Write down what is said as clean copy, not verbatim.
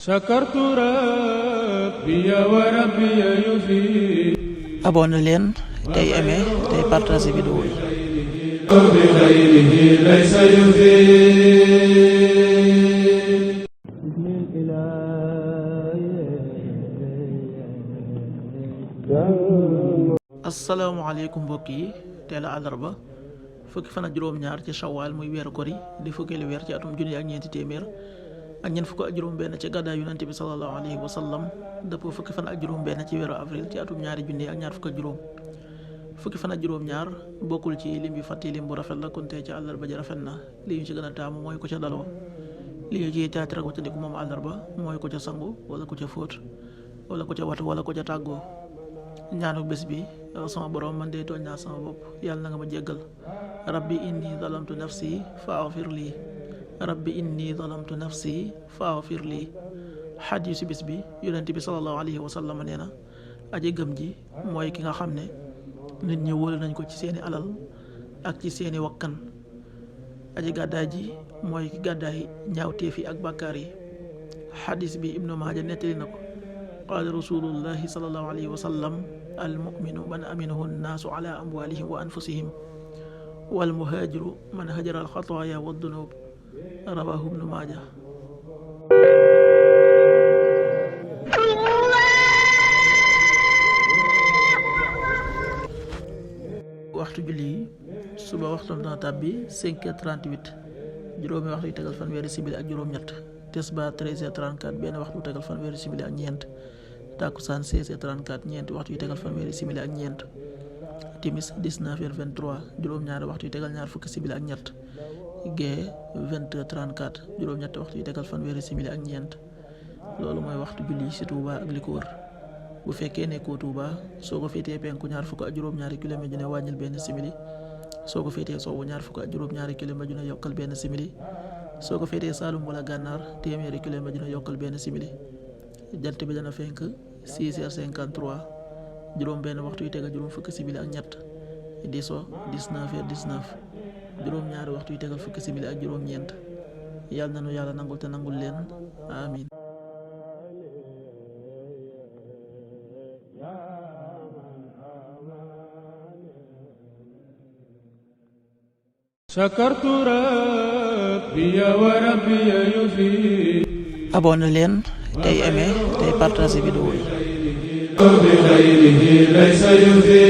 sakartu rabbi wa rabbi yufi. abonné leen tey aimé tey partagé vidéo yi. bi xayrihi laysa yufi. asalaamaaleykum mbokk yi teel a àllarba fukki fan ak juróom-ñaar ci shawaal muy weeru kori di fukkeelu weer ci atum junni ak ñeenti téeméer ak ñeent fukk ak juróom-benn ci gàddaay yonente bi sallallahu alayhi wa sallam dëppoo fukki fan ak juróom-benn ci weeru avril ci atum ñaari junni ak ñaar fukk ak juróom. fukki fan ak juróom-ñaar bokkul ci lim bi fàtti lim bu rafet la kon tey ci àllarba ji rafet na li ñu ci gën a taamu mooy ko ca daloo li ñu ciy teetre ko ca ndiku moom àllarba mooy ko ca sangu wala ko ca fóot wala ko ca watu wala ko ca tàggoo. ñaanu bés bi sama borom man de tooñ naa sama bopp yàlla na nga ma jéggal rabbi inni zalamtu nafsi faghfir lii rabbi inni zalamtu nafsi faghfir lii. xadiisu bés bi yonent bi sallallahu alayhi wa sallam nee na aji gëm ji mooy ki nga xam ne nit ñi wóolu nañ ko ci seeni alal ak ci seeni wakkan. aji gàddaay ji mooy ki gàddaay ñaawteef yi ak bàkkaar yi. xadiis bi ibnu maaja nettali na ko qaala rasulullahi sallallahu alayhi wa sallam almuminu man aminahu nnaasu ala amwalihim wa anfusihim walmuhaajiru man hajara alxataaya wa dunub rawahu ibnu maaja. waxtu julli yi suba waxtu dana tàbbi 5h38 juróomi waxtu yu tegal fanweeri simili ak juróom-ñett tisbaar 13h34 benn waxtu yu tegal fanweeri simili ak ñeent takkusaan 16h34 ñeenti waxtu yu tegal fanweeri simili ak ñeent timis 19h23 juróom-ñaari waxtu yu tegal ñaar fukki simili ak ñett gee 20h34 juróom-ñetti waxtu yu tegal fanweeri simili ak ñeent. loolu mooy waxtu julli ci Touba ak li ko wër. bu fekkee nekkoo Touba soo ko féetee penku ñaar fukk ak juróom-ñaari kilomètre dina wàññil benn simili soo ko féetee sowwu ñaar fukk ak juróom-ñaari kilomètre dina yokkal benn simili soo ko féetee Saalum wala Gànnaar téeméeri kilomètre dina yokkal benn simili. jant bi dana fenk 6h53 juróom benn waxtu yu tegal juróom fukki simili ak ñett di so 19h19 juróom-ñaari waxtu yu tegal fukki simili ak juróom-ñeent. yàlla na nu yàlla nangul te nangul leen amin. sakartu rabbi wa rabbi yufi. abonné leen tey aimé tey partagé vidéo yi. bi xayrihi laysa yufi.